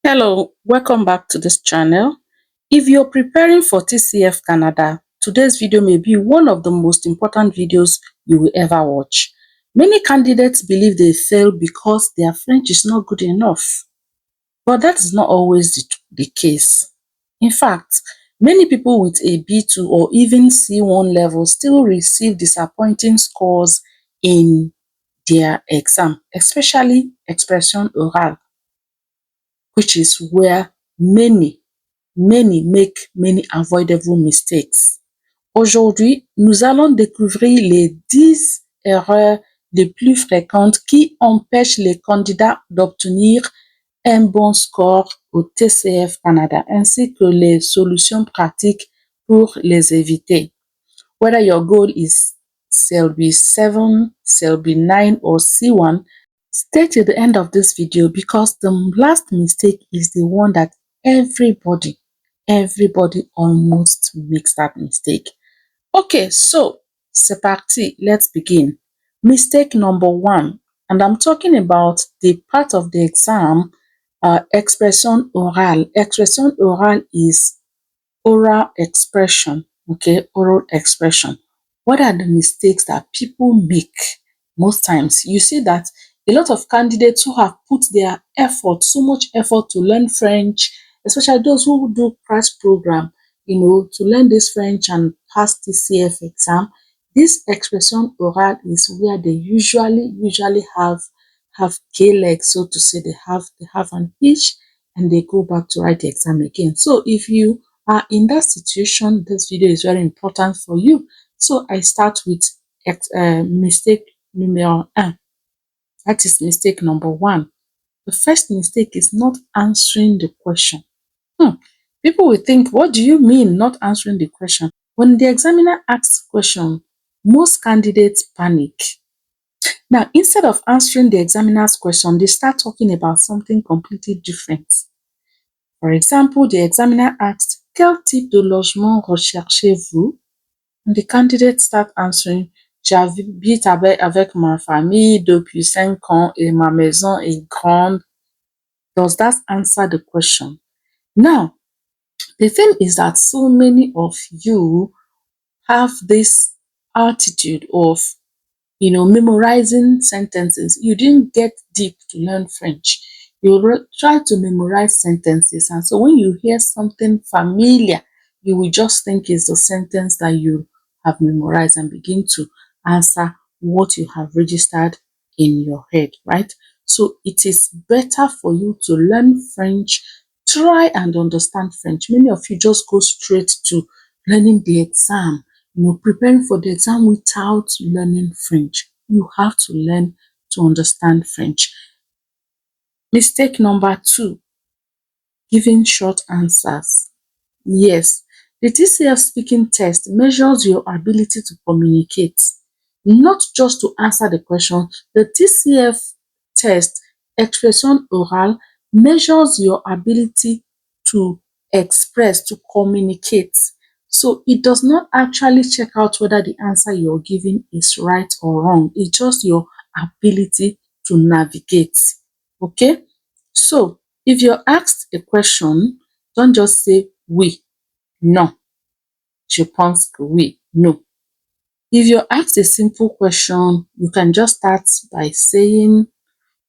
Hello, welcome back to this channel. If you're preparing for TCF Canada, today's video may be one of the most important videos you will ever watch. Many candidates believe they fail because their French is not good enough, but that is not always the case. In fact, many people with a B2 or even C1 level still receive disappointing scores in their exam, especially expression oral, which is where many make many avoidable mistakes. Aujourd'hui, nous allons découvrir les 10 erreurs les plus fréquentes qui empêchent les candidats d'obtenir un bon score au TCF Canada, ainsi que les solutions pratiques pour les éviter. Whether your goal is CLB 7, CLB 9 or C1, stay till the end of this video because the last mistake is the one that everybody almost makes that mistake. Okay, so c'est parti, let's begin. Mistake number 1, and I'm talking about the part of the exam, expression orale. Expression orale is oral expression, okay, oral expression. What are the mistakes that people make most times? You see that a lot of candidates who have put their effort, so much effort to learn French, especially those who do crash program, to learn this French and pass TCF exam, this expression oral is where they usually have K legs, so to say. They have an itch and they go back to write the exam again. So if you are in that situation, this video is very important for you. So I start with mistake numéro 1. That is mistake number 1. The first mistake is not answering the question. People will think, what do you mean not answering the question? When the examiner asks question, most candidates panic. Now, instead of answering the examiner's question, they start talking about something completely different. For example, the examiner asked, quel type de logement recherchez-vous? And the candidate start answering, j'habite avec ma famille depuis 5 ans et ma maison est grande. Does that answer the question? Now, the thing is that so many of you have this attitude of, memorizing sentences. You didn't get deep to learn French. You try to memorize sentences, and so when you hear something familiar, you will just think it's the sentence that you have memorized and begin to answer what you have registered in your head, right? So it is better for you to learn French, try and understand French. Many of you just go straight to learning the exam, preparing for the exam without learning French. You have to learn to understand French. Mistake number 2, giving short answers. Yes, the TCF speaking test measures your ability to communicate, not just to answer the question. The TCF test, expression oral, measures your ability to express, to communicate. So it does not actually check out whether the answer you're giving is right or wrong. It's just your ability to navigate. Okay? So if you're asked a question, don't just say oui, non. Je pense que oui, no. If you're asked a simple question, you can just start by saying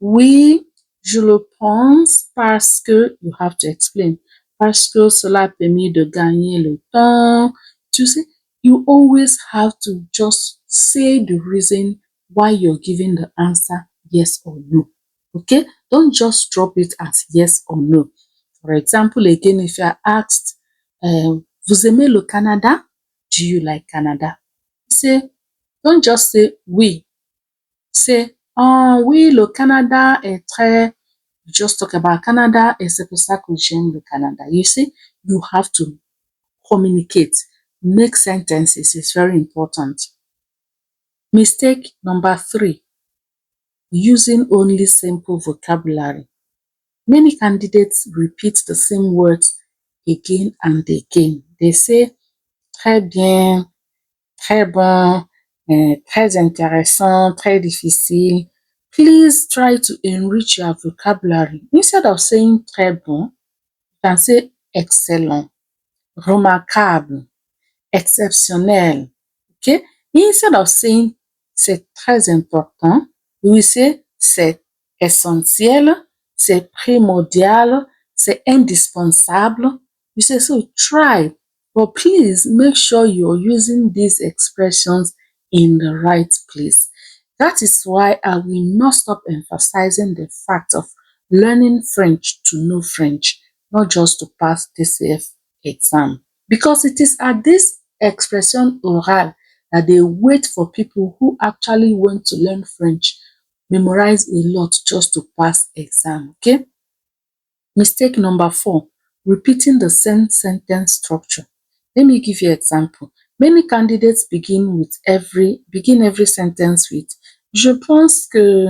oui, je le pense parce que, you have to explain, parce que cela permet de gagner le temps. You see, you always have to just say the reason why you're giving the answer yes or no. Okay? Don't just drop it as yes or no. For example, again, if you are asked, vous aimez le Canada? Do you like Canada? Don't just say oui. Say, oh oui, le Canada est très, just talk about Canada et c'est pour ça que j'aime le Canada. You see, you have to communicate. Make sentences is very important. Mistake number 3, using only simple vocabulary. Many candidates repeat the same words again and again. They say très bien, très bon, très intéressant, très difficile. Please try to enrich your vocabulary. Instead of saying très bon, you can say excellent, remarquable, exceptionnel. Okay? Instead of saying c'est très important, you will say c'est essentiel, c'est primordial, c'est indispensable. You say, so try, but please make sure you're using these expressions in the right place. That is why I will not stop emphasizing the fact of learning French to know French, not just to pass TCF exam. Because it is at this expression orale that they wait for people who actually want to learn French, memorize a lot just to pass exam. Okay? Mistake number 4, repeating the same sentence structure. Let me give you an example. Many candidates begin every sentence with je pense que,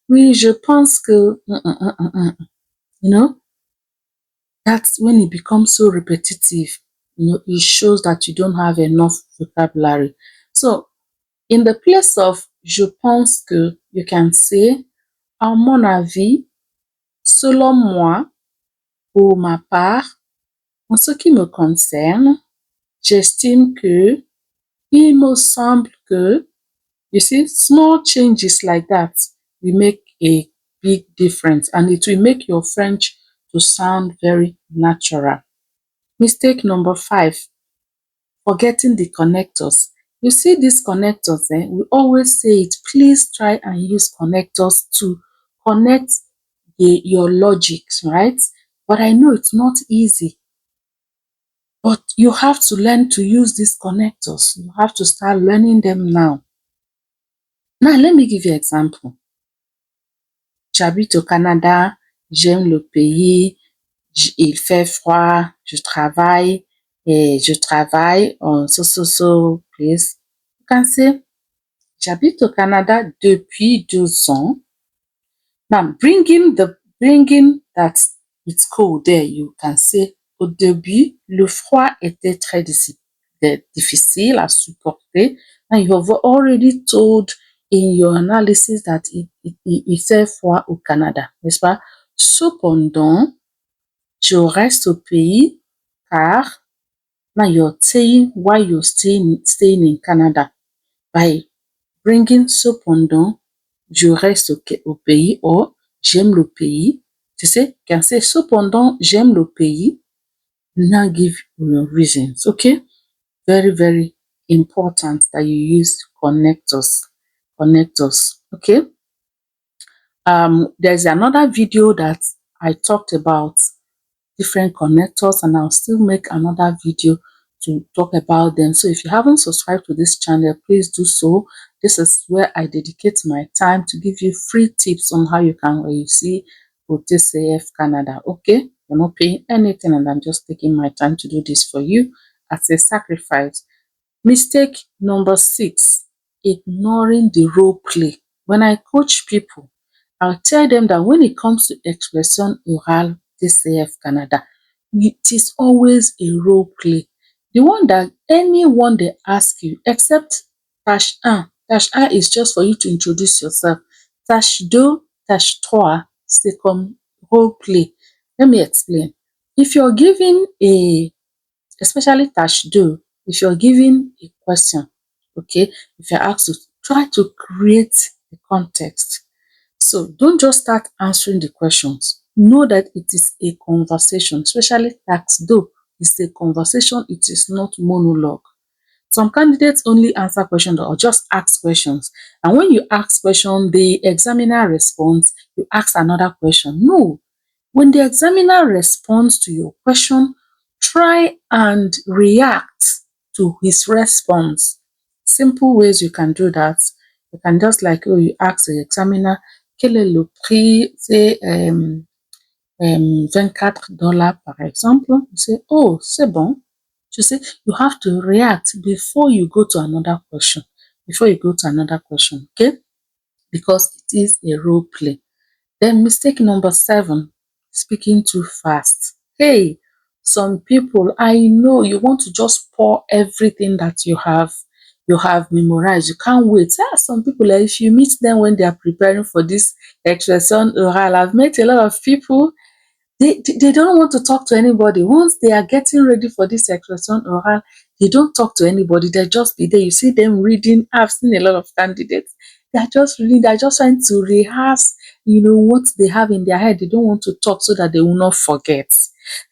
oui, je pense que, you know, that's when it becomes so repetitive. It shows that you don't have enough vocabulary. So, in the place of je pense que, you can say à mon avis, selon moi, pour ma part, en ce qui me concerne, j'estime que, il me semble que. You see, small changes like that will make a big difference, and it will make your French to sound very natural. Mistake number 5, forgetting the connectors. You see these connectors, we always say it, please try and use connectors to connect your logics, right? But I know it's not easy. But you have to learn to use these connectors. You have to start learning them now. Now, let me give you an example. J'habite au Canada, j'aime le pays, il fait froid, je travaille en so place. You can say, j'habite au Canada depuis 2 ans. Now, bringing that it's cold there, you can say, au début, le froid était très difficile à supporter. And you have already told in your analysis that il fait froid au Canada, n'est-ce pas? Cependant, je reste au pays car, now you're saying why you're staying in Canada by bringing cependant, je reste au pays or j'aime le pays. Tu sais, quand c'est cependant j'aime le pays, now give your reasons, okay? Very, very important that you use connectors, okay? There's another video that I talked about different connectors, and I'll still make another video to talk about them. So if you haven't subscribed to this channel, please do so. This is where I dedicate my time to give you free tips on how you can réussir le TCF Canada. Okay, you're not paying anything, and I'm just taking my time to do this for you as a sacrifice. Mistake number 6, ignoring the role play. When I coach people, I'll tell them that when it comes to expression orale TCF Canada, it is always a role play. The one that anyone they ask you, except tâche 1. Tâche 1 is just for you to introduce yourself. Tâche 2, tâche 3, c'est comme role play. Let me explain. If you're giving especially tâche 2, if you're given a question, okay, if you're asked to try to create a context. So don't just start answering the questions. Know that it is a conversation, especially tax two. It's a conversation, it is not monologue. Some candidates only answer questions or just ask questions. And when you ask question, the examiner responds, you ask another question. No. When the examiner responds to your question, try and react to his response. Simple ways you can do that. You can just you ask the examiner, quel est le prix? C'est $24 par exemple. You say, oh, c'est bon. You say, you have to react before you go to another question. Okay? Because it is a role play. Then mistake number 7, speaking too fast. Hey, some people, I know you want to just pour everything that you have. you have memorized, you can't wait. Some people, if you meet them when they are preparing for this expression oral, I've met a lot of people, they don't want to talk to anybody. Once they are getting ready for this expression oral, they don't talk to anybody. They just be there. You see them reading. I've seen a lot of candidates. They are just reading. They are just trying to rehearse, what they have in their head. They don't want to talk so that they will not forget.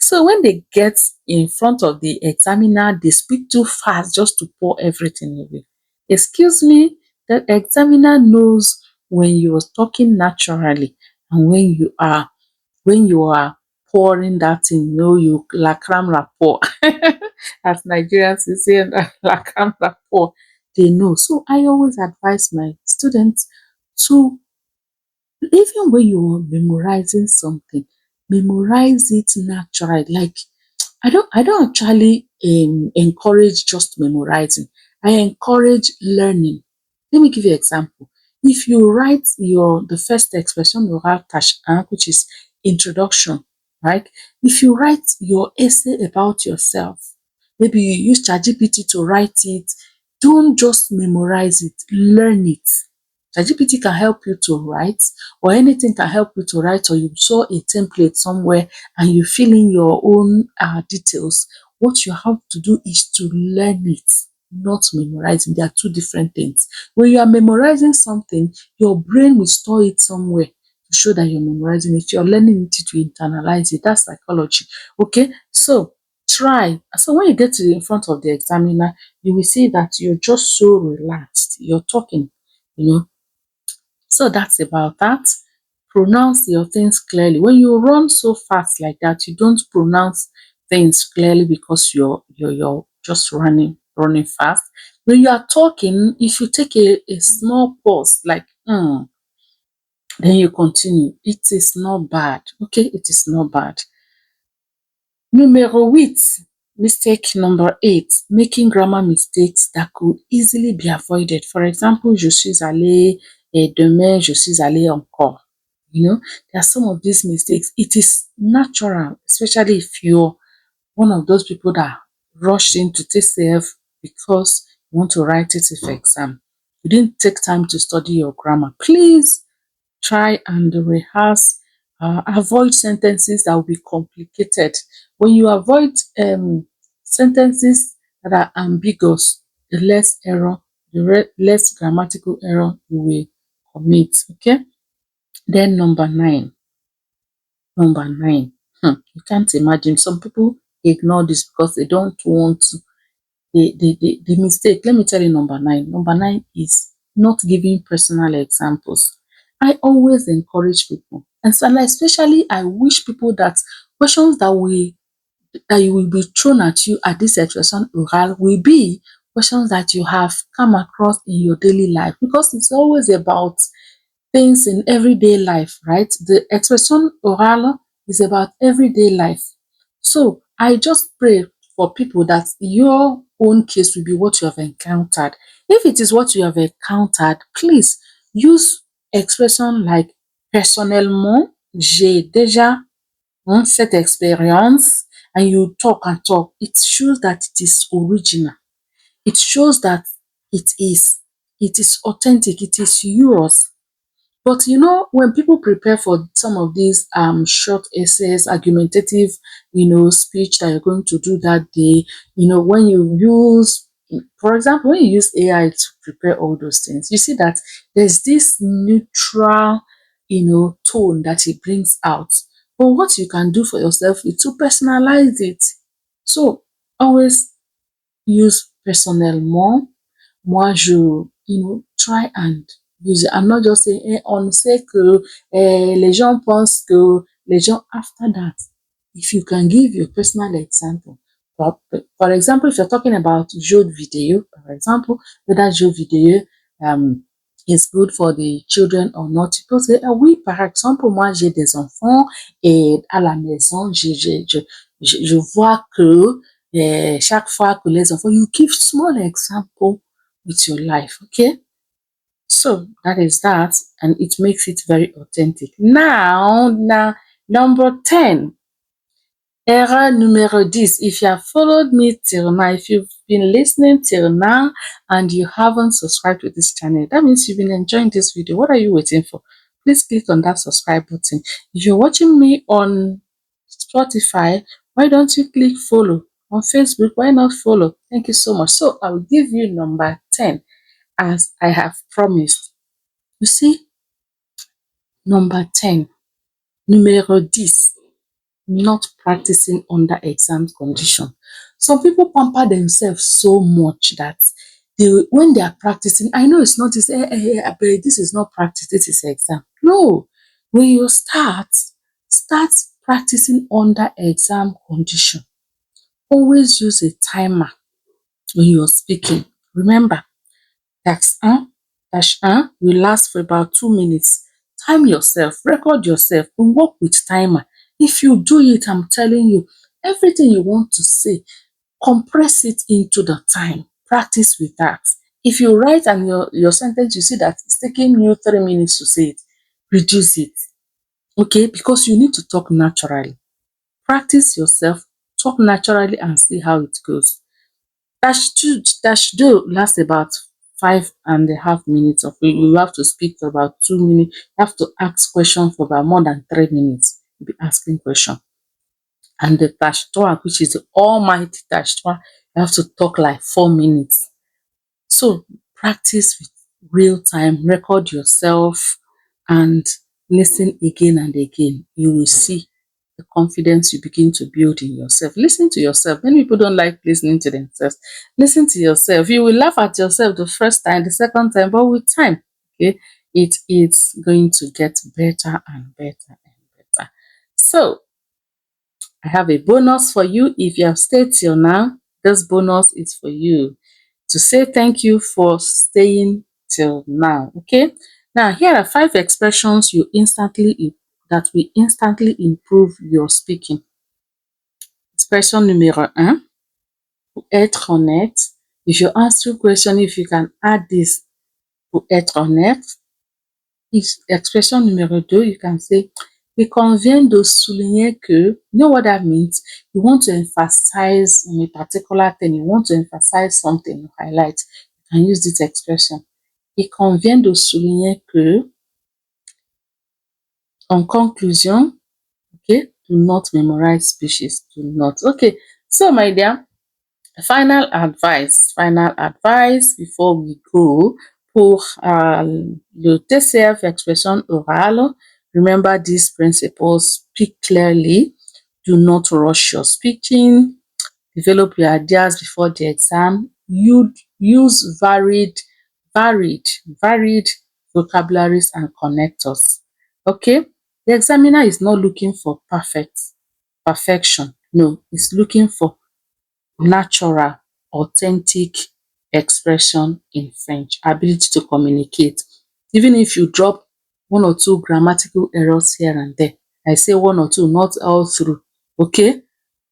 So when they get in front of the examiner, they speak too fast just to pour everything away. Excuse me, the examiner knows when you are talking naturally and when you are pouring that thing, you la crème la pour. As Nigerians we say la crème la pour, they know. So I always advise my students to, even when you're memorizing something, memorize it naturally. Like, I don't actually encourage just memorizing. I encourage learning. Let me give you an example. If you write the first expression you have, which is introduction, right? If you write your essay about yourself, maybe you use ChatGPT to write it, don't just memorize it, learn it. ChatGPT can help you to write, or anything can help you to write, or you saw a template somewhere and you fill in your own details. What you have to do is to learn it, not memorizing. They are two different things. When you are memorizing something, your brain will store it somewhere to show that you're memorizing it. You're learning it to internalize it. That's psychology. Okay, so try. So when you get to in front of the examiner, you will see that you're just so relaxed. You're talking, you know. So that's about that. Pronounce your things clearly. When you run so fast like that, you don't pronounce things clearly because you're just running fast. When you are talking, if you take a small pause, like then you continue. It is not bad. Okay, it is not bad. Numero 8, mistake number 8, making grammar mistakes that could easily be avoided. For example, je suis allé et demain je suis allé encore. There are some of these mistakes. It is natural, especially if you're one of those people that rushed into TCF because you want to write it for exam. You didn't take time to study your grammar. Please try and rehearse. Avoid sentences that will be complicated. When you avoid sentences that are ambiguous, the less error, less grammatical error you will commit. Okay. Then number nine. You can't imagine. Some people ignore this because they don't want to. The mistake, let me tell you number 9. Number 9 is not giving personal examples. I always encourage people, and especially I wish people that questions that you will be thrown at you at this expression oral will be questions that you have come across in your daily life, because it's always about things in everyday life, right? The expression oral is about everyday life. So I just pray for people that your own case will be what you have encountered. If it is what you have encountered, please use expression like personnellement, j'ai déjà cette expérience, and you talk and talk. It shows that it is original. It shows that it is it is authentic, it is yours. But when people prepare for some of these short essays, argumentative, speech that you're going to do that day, when you use, for example, when you use AI to prepare all those things, you see that there's this neutral, tone that it brings out. But what you can do for yourself is to personalize it. So always use personnellement. Moi, try and use it. I'm not just saying, on sait que, les gens pensent que, les gens, after that, if you can give your personal example. For example, if you're talking about jeux de vidéo, for example, whether jeux vidéo is good for the children or not, people say, oui, par exemple, moi, j'ai des enfants et à la maison, je vois que chaque fois que les enfants, you give small example with your life, okay? So that is that, and it makes it very authentic. Now, number 10, error numero 10. If you have followed me till now, if you've been listening till now and you haven't subscribed to this channel, that means you've been enjoying this video. What are you waiting for? Please click on that subscribe button. If you're watching me on Spotify, why don't you click follow? On Facebook, why not follow? Thank you so much. So I'll give you number 10 as I have promised. You see, number 10, numéro 10, not practicing under exam condition. Some people pamper themselves so much that when they are practicing, I know it's not this, but this is not practice, this is exam. No, when you start practicing under exam condition. Always use a timer when you're speaking. Remember, task 1, dash 1 will last for about 2 minutes. Time yourself, record yourself, and work with timer. If you do it, I'm telling you, everything you want to say, compress it into the time. Practice with that. If you write and your sentence, you see that it's taking you 3 minutes to say it, reduce it. Okay, because you need to talk naturally. Practice yourself, talk naturally and see how it goes. Dash do lasts about 5.5 minutes. Of you have to speak for about 2 minutes. You have to ask questions for about more than 3 minutes. You'll be asking questions. And the dash toa, which is the almighty dash toa, you have to talk like 4 minutes. So practice with real time, record yourself and listen again and again. You will see the confidence you begin to build in yourself. Listen to yourself. Many people don't like listening to themselves. Listen to yourself. You will laugh at yourself the first time, the second time, but with time, okay, it's going to get better and better and better. So I have a bonus for you. If you have stayed till now, this bonus is for you to say thank you for staying till now. Okay. Now here are 5 expressions that will instantly improve your speaking. Expression numéro 1, pour être honnête. If you answer question, if you can add this, pour être honnête. Expression numéro 2, you can say, il convient de souligner que, you know what that means? You want to emphasize on a particular thing, you want to emphasize something, you highlight. You can use this expression. Il convient de souligner que, en conclusion, okay, do not memorize speeches, do not. Okay, so my dear, final advice before we go pour le TCF expression orale. Remember these principles, speak clearly, do not rush your speaking, develop your ideas before the exam, you use varied vocabularies and connectors. Okay, the examiner is not looking for perfection. No, he's looking for natural, authentic expression in French, ability to communicate. Even if you drop 1 or 2 grammatical errors here and there, I say 1 or 2, not all through, okay?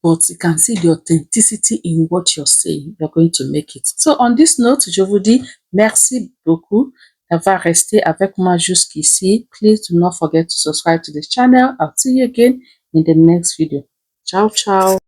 But you can see the authenticity in what you're saying. You're going to make it. So on this note, je vous dis merci beaucoup d'avoir resté avec moi jusqu'ici. Please do not forget to subscribe to this channel. I'll see you again in the next video. Ciao, ciao.